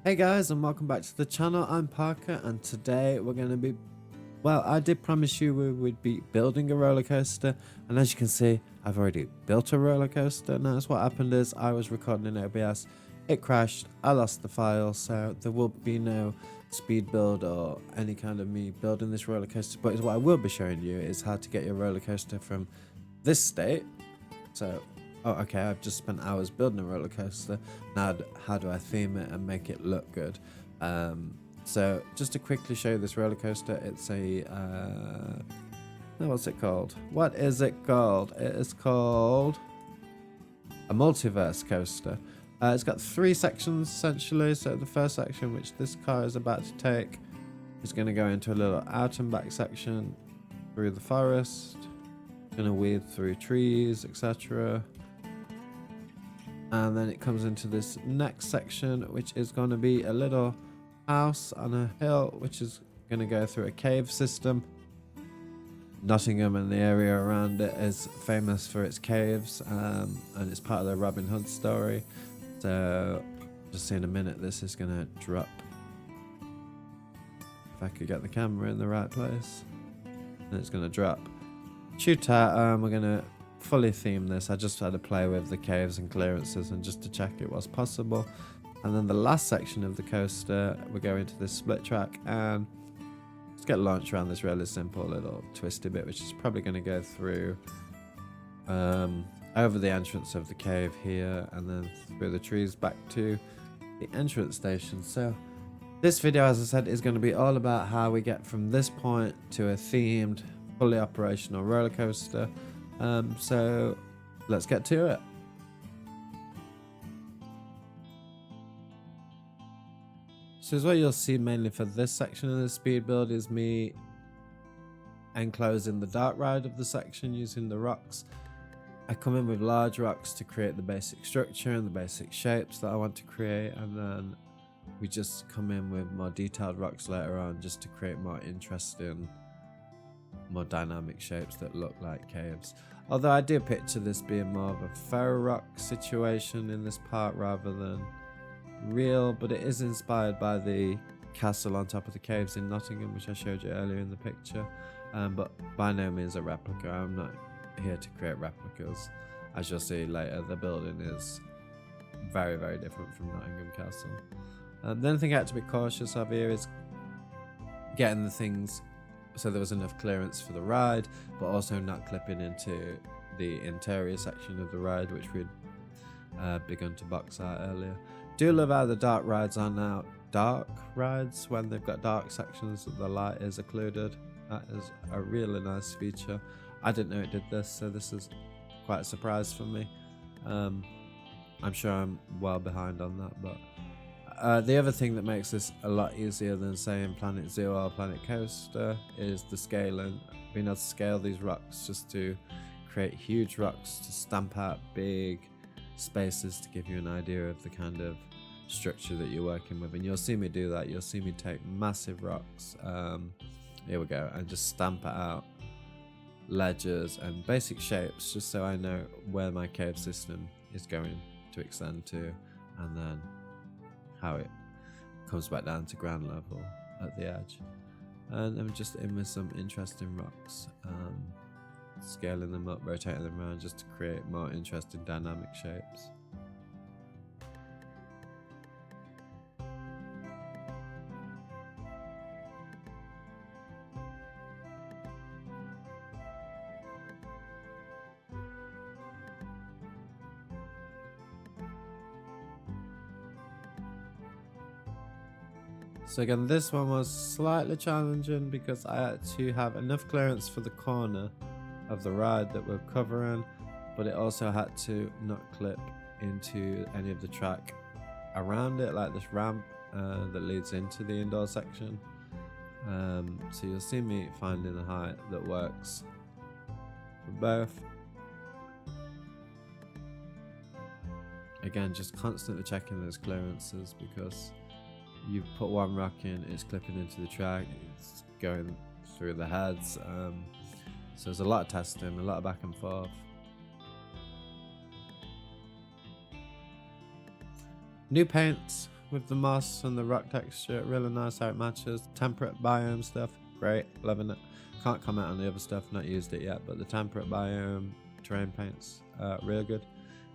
Hey guys, and welcome back to the channel. I'm Parker, and today we're going to be, well, I did promise you we would be building a roller coaster, and as you can see, I've already built a roller coaster. Now, what happened is I was recording in OBS, it crashed, I lost the file, so there will be no speed build or any kind of me building this roller coaster. But what I will be showing you is how to get your roller coaster from this state. So, oh, okay, I've just spent hours building a roller coaster. Now, how do I theme it and make it look good? So, just to quickly show you this roller coaster, it's a, what's it called? What is it called? It is called a Multiverse coaster. It's got three sections, essentially. So, the first section, which this car is about to take, is going to go into a little out and back section through the forest. Going to weave through trees, etc. And then it comes into this next section, which is going to be a little house on a hill, which is going to go through a cave system. Nottingham and the area around it is famous for its caves, and it's part of the Robin Hood story. So just in a minute this is going to drop. If I could get the camera in the right place, and it's going to drop. Shootout, we're going to fully theme this. I just had to play with the caves and clearances and just to check it was possible. And then the last section of the coaster, we're going to this split track and let's get launched around this really simple little twisty bit, which is probably going to go through over the entrance of the cave here and then through the trees back to the entrance station. So this video, as I said, is going to be all about how we get from this point to a themed fully operational roller coaster. So let's get to it. So what you'll see mainly for this section of the speed build is me enclosing the dark ride of the section using the rocks. I come in with large rocks to create the basic structure and the basic shapes that I want to create, and then we just come in with more detailed rocks later on just to create more interesting, more dynamic shapes that look like caves. Although I do picture this being more of a ferro rock situation in this part rather than real, but it is inspired by the castle on top of the caves in Nottingham, which I showed you earlier in the picture, but by no means a replica. I'm not here to create replicas. As you'll see later, the building is very, very different from Nottingham Castle. The only thing I had to be cautious of here is getting the things so there was enough clearance for the ride, but also not clipping into the interior section of the ride, which we'd begun to box out earlier. Do love how the dark rides are now dark rides when they've got dark sections that the light is occluded. That is a really nice feature. I didn't know it did this, so this is quite a surprise for me. I'm sure I'm well behind on that, but the other thing that makes this a lot easier than saying Planet Zoo or Planet Coaster is the scaling. Being able to scale these rocks just to create huge rocks to stamp out big spaces to give you an idea of the kind of structure that you're working with. And you'll see me do that. You'll see me take massive rocks, here we go, and just stamp it out ledges and basic shapes just so I know where my cave system is going to extend to, and then how it comes back down to ground level at the edge. And I'm just in with some interesting rocks, scaling them up, rotating them around just to create more interesting dynamic shapes. So again, this one was slightly challenging because I had to have enough clearance for the corner of the ride that we're covering, but it also had to not clip into any of the track around it, like this ramp that leads into the indoor section. So you'll see me finding a height that works for both. Again, just constantly checking those clearances because you put one rock in, it's clipping into the track, it's going through the heads. So there's a lot of testing, a lot of back and forth. New paints with the moss and the rock texture. Really nice how it matches. Temperate biome stuff, great, loving it. Can't comment on the other stuff, not used it yet, but the temperate biome terrain paints, real good.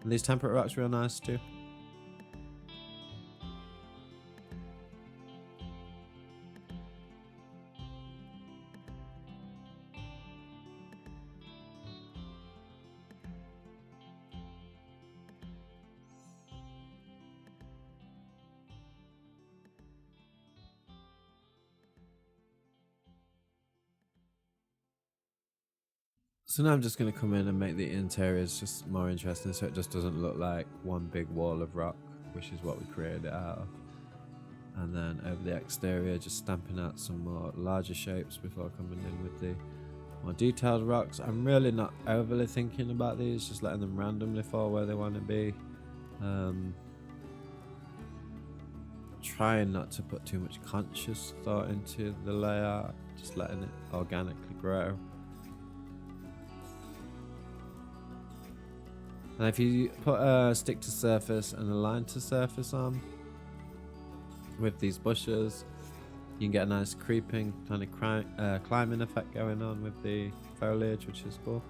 And these temperate rocks real nice too. So now I'm just going to come in and make the interiors just more interesting, so it just doesn't look like one big wall of rock, which is what we created it out of. And then over the exterior, just stamping out some more larger shapes before coming in with the more detailed rocks. I'm really not overly thinking about these, just letting them randomly fall where they want to be. Trying not to put too much conscious thought into the layout, just letting it organically grow. Now if you put a stick to surface and a line to surface on with these bushes, you can get a nice creeping kind of climbing effect going on with the foliage, which is cool.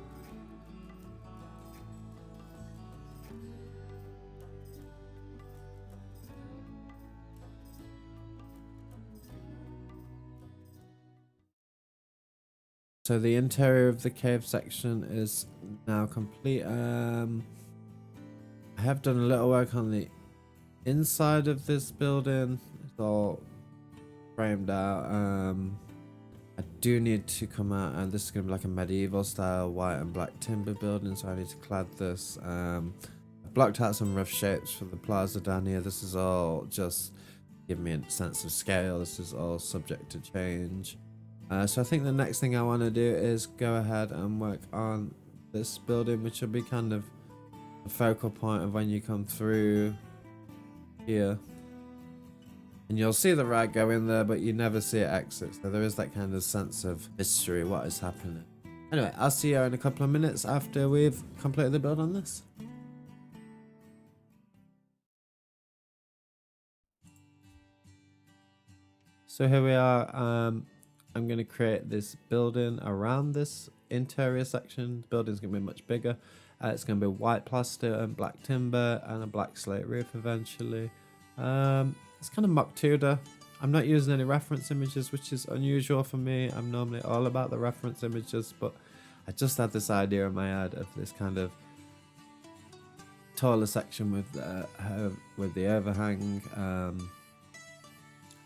So the interior of the cave section is now complete. I have done a little work on the inside of this building. It's all framed out. I do need to come out, and this is going to be like a medieval style white and black timber building, so I need to clad this. I've blocked out some rough shapes for the plaza down here. This is all just give me a sense of scale. This is all subject to change. So I think the next thing I want to do is go ahead and work on this building, which will be kind of the focal point of when you come through here. And you'll see the rag go in there, but you never see it exit. So there is that kind of sense of mystery, what is happening. Anyway, I'll see you in a couple of minutes after we've completed the build on this. So here we are. I'm going to create this building around this interior section. The building's going to be much bigger. It's going to be white plaster and black timber and a black slate roof eventually. It's kind of mock Tudor. I'm not using any reference images, which is unusual for me. I'm normally all about the reference images, but I just had this idea in my head of this kind of taller section with the overhang.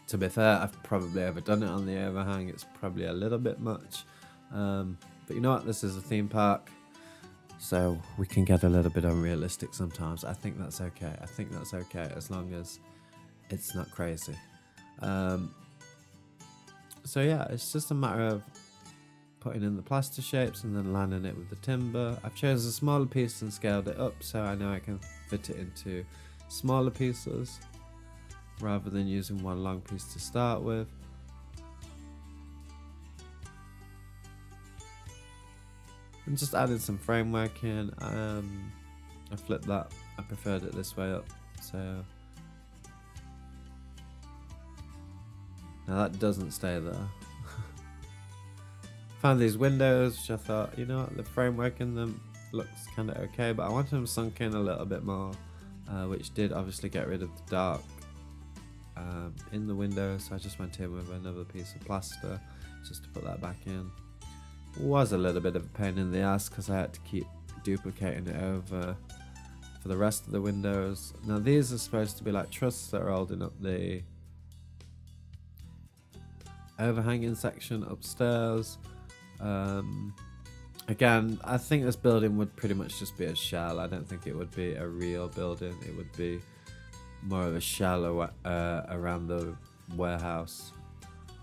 To be fair, I've probably overdone it on the overhang. It's probably a little bit much. But you know what? This is a theme park, so we can get a little bit unrealistic sometimes. I think that's okay. I think that's okay as long as it's not crazy. So yeah, it's just a matter of putting in the plaster shapes and then lining it with the timber. I've chosen a smaller piece and scaled it up so I know I can fit it into smaller pieces, rather than using one long piece to start with. And just adding some framework in. I flipped that. I preferred it this way up. So now that doesn't stay there. Found these windows, which I thought, you know what, the framework in them looks kind of okay, but I wanted them sunk in a little bit more, which did obviously get rid of the dark in the window, so I just went in with another piece of plaster just to put that back in. Was a little bit of a pain in the ass because I had to keep duplicating it over for the rest of the windows. Now these are supposed to be like trusses that are holding up the overhanging section upstairs. Again, I think this building would pretty much just be a shell. I don't think it would be a real building. It would be more of a shell around the warehouse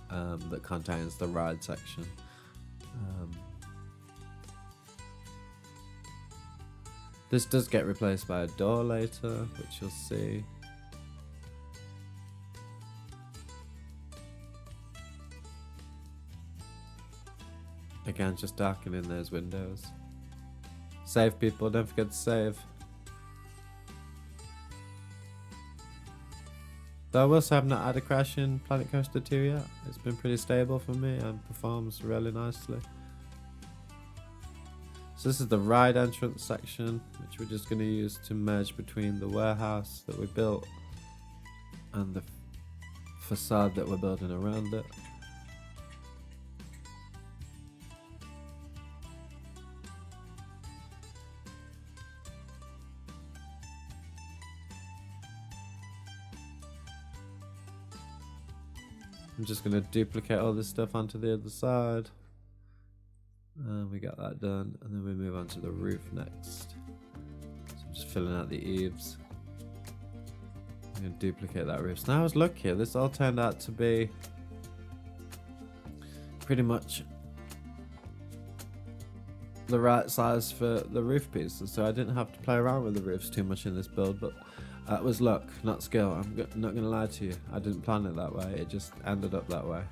that contains the ride section. This does get replaced by a door later, which you'll see. Again, just darkening those windows. Save, people, don't forget to save. Though I will say I've not had a crash in Planet Coaster 2 yet. It's been pretty stable for me and performs really nicely. So this is the ride entrance section, which we're just going to use to merge between the warehouse that we built and the facade that we're building around it. I'm just going to duplicate all this stuff onto the other side. And we got that done. And then we move on to the roof next. So I'm just filling out the eaves. I'm going to duplicate that roof. So now I was lucky. This all turned out to be pretty much the right size for the roof pieces. So I didn't have to play around with the roofs too much in this build. But it was luck, not skill. I'm not going to lie to you. I didn't plan it that way. It just ended up that way.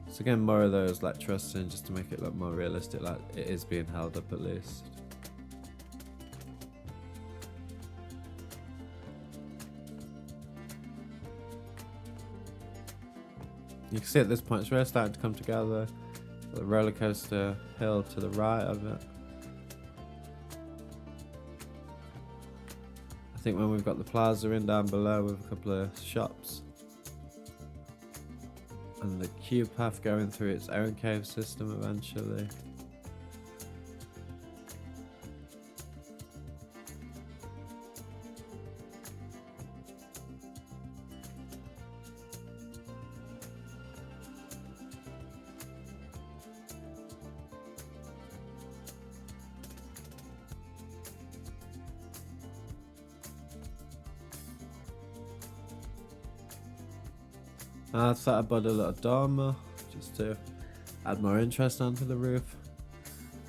So again, more of those like trusses in just to make it look more realistic, like it is being held up at least. You can see at this point it's really starting to come together. The roller coaster hill to the right of it. I think when we've got the plaza in down below with a couple of shops and the cube path going through its own cave system eventually. I thought I'd put a little dormer just to add more interest onto the roof.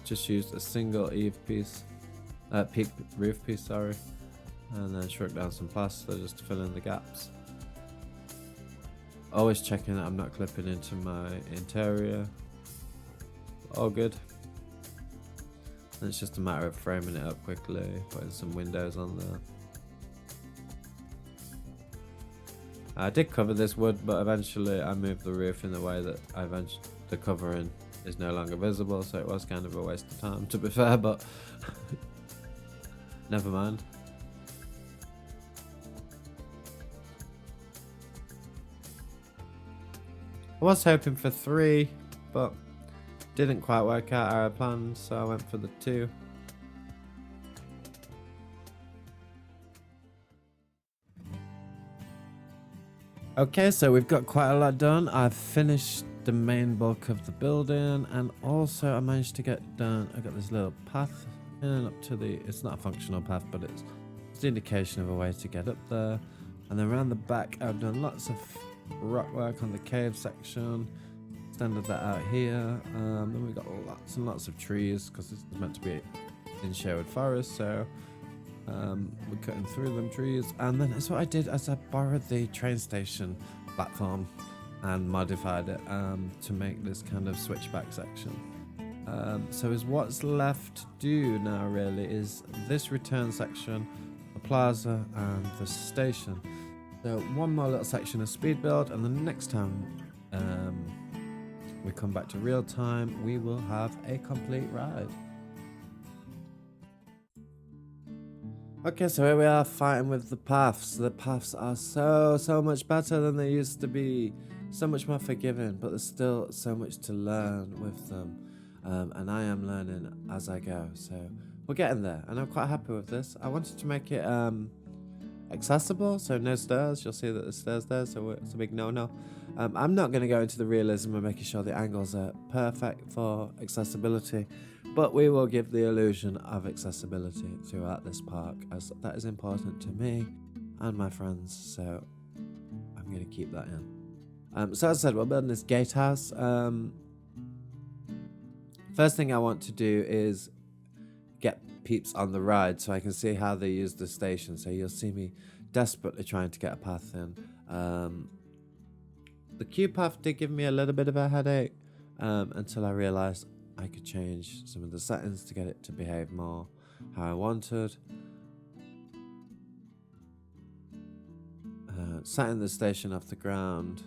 Just used a single eave piece, peak roof piece, sorry, and then shrunk down some plaster just to fill in the gaps. Always checking that I'm not clipping into my interior. All good. And it's just a matter of framing it up quickly, putting some windows on there. I did cover this wood, but eventually I moved the roof in the way that the covering is no longer visible, so it was kind of a waste of time, to be fair, but never mind. I was hoping for 3, but didn't quite work out how I planned, so I went for the 2. Okay, so we've got quite a lot done. I've finished the main bulk of the building, and also I managed to get done. I got this little path in up to the. It's not a functional path, but it's the indication of a way to get up there. And then around the back, I've done lots of rock work on the cave section. Extended that out here. Then we got lots and lots of trees because this is meant to be in Sherwood Forest, so. We're cutting through them trees, and then that's what I did as I borrowed the train station platform and modified it to make this kind of switchback section. So is what's left to do now really is this return section, the plaza and the station. So one more little section of speed build, and the next time we come back to real time, we will have a complete ride. Okay, so here we are fighting with the paths. The paths are so much better than they used to be. So much more forgiving, but there's still so much to learn with them. And I am learning as I go. So we're getting there, and I'm quite happy with this. I wanted to make it accessible, so no stairs. You'll see that there's stairs there, so it's a big no-no. I'm not going to go into the realism of making sure the angles are perfect for accessibility, but we will give the illusion of accessibility throughout this park, as that is important to me and my friends, so I'm going to keep that in. So as I said, we're building this gatehouse. First thing I want to do is get peeps on the ride so I can see how they use the station, so you'll see me desperately trying to get a path in. The cube path did give me a little bit of a headache until I realised I could change some of the settings to get it to behave more how I wanted. Setting the station off the ground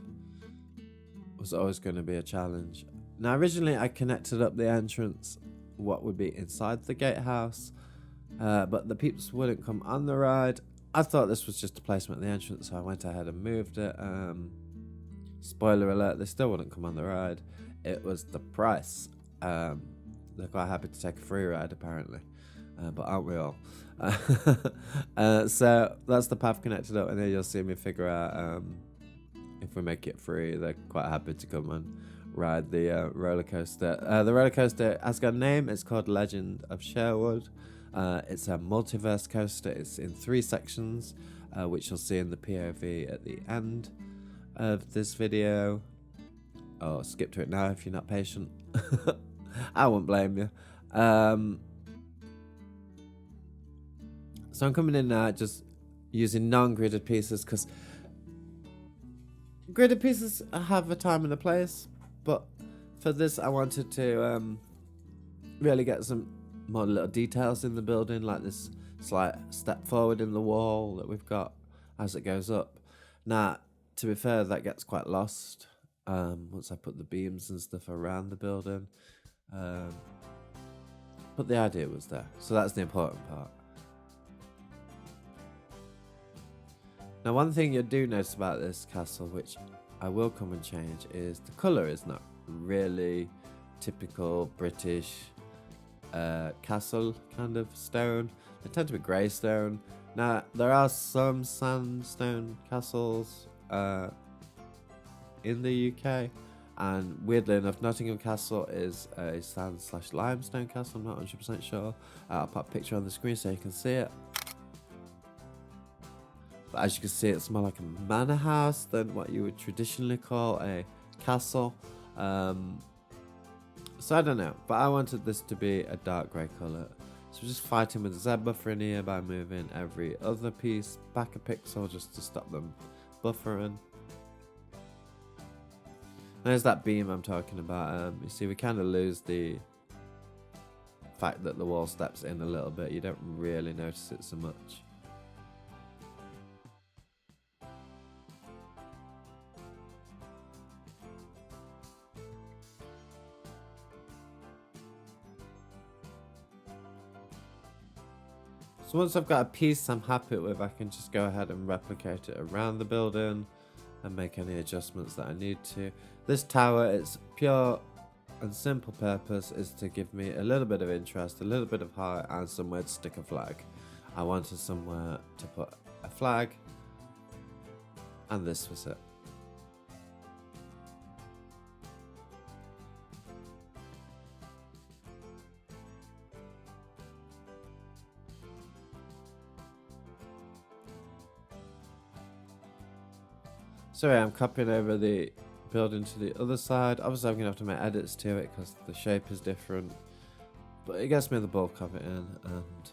was always going to be a challenge. Now, originally I connected up the entrance, what would be inside the gatehouse, but the peeps wouldn't come on the ride. I thought this was just a placement of the entrance, so I went ahead and moved it. Spoiler alert, they still wouldn't come on the ride. It was the price. They're quite happy to take a free ride, apparently. But aren't we all? So that's the path connected up, and then you'll see me figure out if we make it free. They're quite happy to come and ride the roller coaster. The roller coaster has got a name. It's called Legend of Sherwood. It's a multiverse coaster. It's in 3 sections, which you'll see in the POV at the end of this video. Oh, skip to it now if you're not patient. I won't blame you. So I'm coming in now just using non-gridded pieces, because gridded pieces have a time and a place, but for this I wanted to really get some more little details in the building, like this slight step forward in the wall that we've got as it goes up. Now, to be fair, that gets quite lost once I put the beams and stuff around the building, but the idea was there, so that's the important part. Now, one thing you do notice about this castle, which I will come and change, is the colour is not really typical British castle kind of stone. They tend to be grey stone. Now, there are some sandstone castles in the UK, and weirdly enough, Nottingham Castle is a sand/limestone castle. I'm not 100% sure. I'll put a picture on the screen so you can see it. But as you can see, it's more like a manor house than what you would traditionally call a castle. So I don't know, but I wanted this to be a dark grey colour. So we're just fighting with the Z buffer in here by moving every other piece back a pixel just to stop them buffering. There's that beam I'm talking about. You see, we kind of lose the fact that the wall steps in a little bit. You don't really notice it so much. So once I've got a piece I'm happy with, I can just go ahead and replicate it around the building and make any adjustments that I need to. This tower, its pure and simple purpose is to give me a little bit of interest, a little bit of height, and somewhere to stick a flag. I wanted somewhere to put a flag, and this was it. Sorry, I'm copying over the building to the other side. Obviously, I'm going to have to make edits to it because the shape is different. But it gets me the bulk of it in and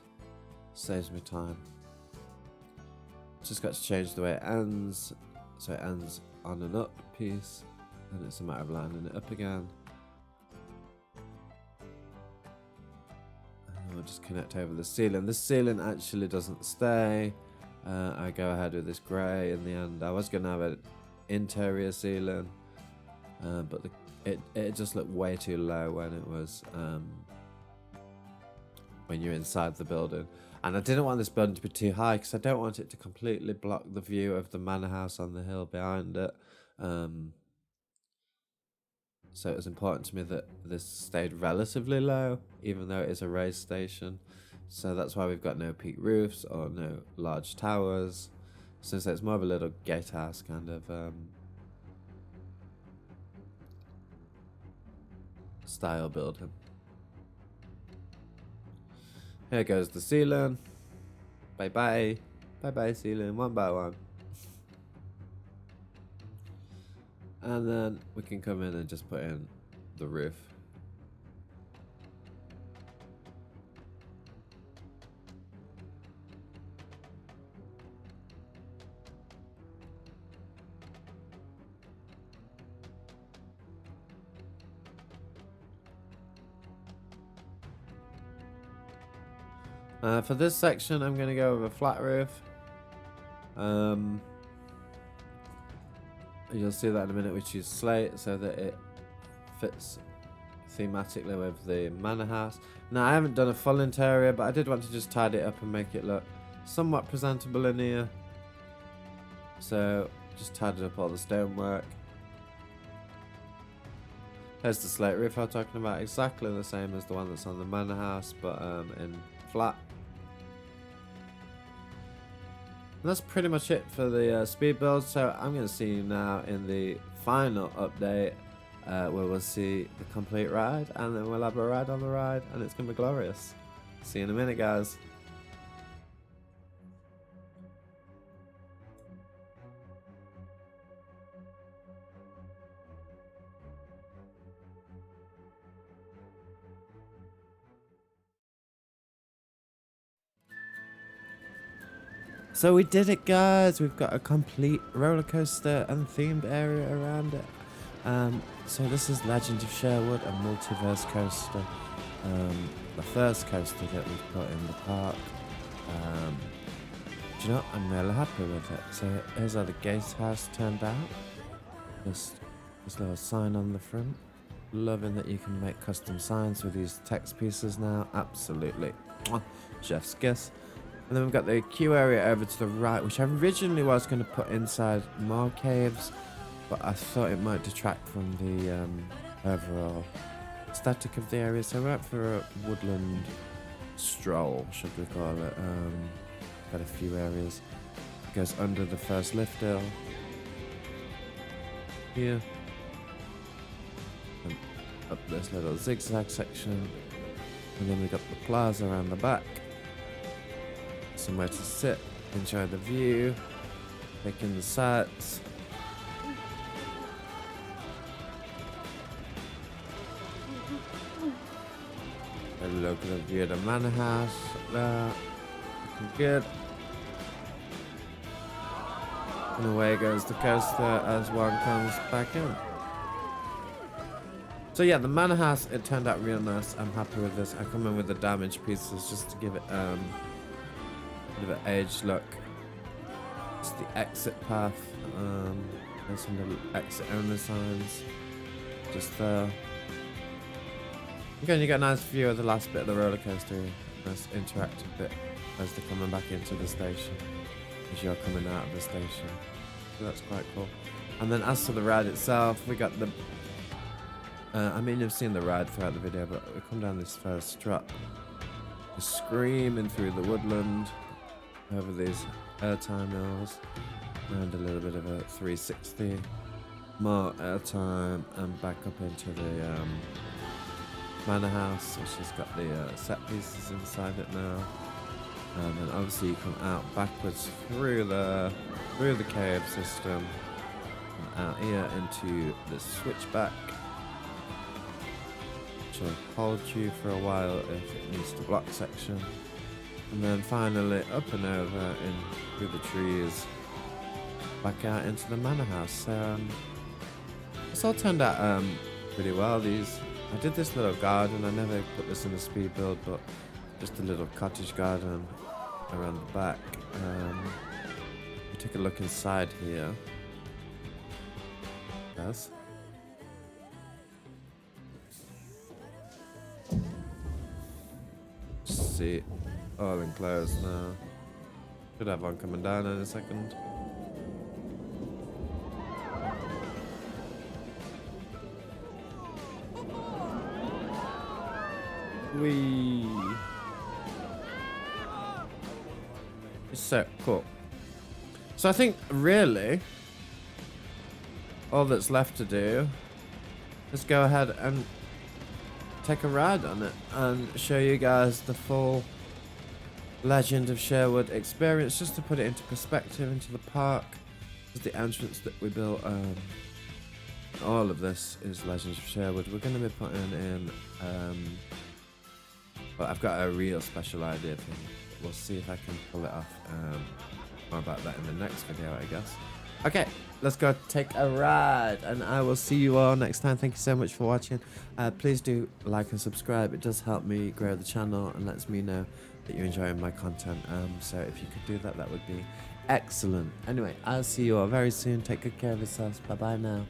saves me time. Just got to change the way it ends. So it ends on an up piece. And it's a matter of lining it up again. And we'll just connect over the ceiling. This ceiling actually doesn't stay. I go ahead with this grey in the end. I was going to have an interior ceiling, but it just looked way too low when it was when you're inside the building. And I didn't want this building to be too high because I don't want it to completely block the view of the manor house on the hill behind it. So it was important to me that this stayed relatively low, even though it is a raised station. So that's why we've got no peak roofs or no large towers, since it's more of a little gatehouse kind of style building. Here goes the ceiling. Bye bye. Bye bye ceiling, one by one. And then we can come in and just put in the roof. For this section, I'm going to go with a flat roof. You'll see that in a minute, which is slate, so that it fits thematically with the manor house. Now, I haven't done a full interior, but I did want to just tidy it up and make it look somewhat presentable in here. So, just tidied up all the stonework. Here's the slate roof I was talking about, exactly the same as the one that's on the manor house, but in flat. And that's pretty much it for the speed build, so I'm going to see you now in the final update, where we'll see the complete ride, and then we'll have a ride on the ride, and it's going to be glorious. See you in a minute, guys. So we did it, guys. We've got a complete roller coaster and themed area around it. So this is Legend of Sherwood, a multiverse coaster. The first coaster that we've put in the park. Do you know what? I'm really happy with it. So here's how the gatehouse turned out. This little sign on the front. Loving that you can make custom signs with these text pieces now. Absolutely. Chef's kiss. And then we've got the queue area over to the right, which I originally was going to put inside more caves, but I thought it might detract from the overall aesthetic of the area. So we're up for a woodland stroll, should we call it. Got a few areas. It goes under the first lift hill. Here. And up this little zigzag section. And then we've got the plaza around the back. Somewhere to sit, enjoy the view, take in the sights. A look at the view of the manor house there. Looking good. And away goes the coaster as one comes back in. So yeah, the manor house, it turned out real nice. I'm happy with this. I come in with the damaged pieces just to give it bit of an aged look. It's the exit path. There's some little exit only signs just there. Again, you get a nice view of the last bit of the roller coaster. Nice interactive bit as they're coming back into the station, as you're coming out of the station. So that's quite cool. And then as for the ride itself, we got the I mean, you've seen the ride throughout the video, but we come down this first strut, just screaming through the woodland over these airtime hills, and a little bit of a 360, more airtime, and back up into the manor house, which has got the set pieces inside it now. And then obviously you come out backwards through the cave system, and out here into the switchback, which will hold you for a while if it needs to block section. And then finally up and over in through the trees, back out into the manor house. It's all turned out pretty well. I did this little garden. I never put this in a speed build, but just a little cottage garden around the back. We take a look inside here. Yes. See. All enclosed now. Should have one coming down in a second. Whee! It's so cool. So I think really all that's left to do is go ahead and take a ride on it and show you guys the full Legend of Sherwood experience, just to put it into perspective into the park. This is the entrance that we built. All of this is Legend of Sherwood. We're going to be putting in well, I've got a real special idea thing. We'll see if I can pull it off. More about that in the next video, I guess. Okay, let's go take a ride, and I will see you all next time. Thank you so much for watching. Please do like and subscribe. It does help me grow the channel and lets me know that you're enjoying my content. So if you could do that, that would be Excellent. Anyway, I'll see you all very soon. Take good care of yourselves. Bye bye now.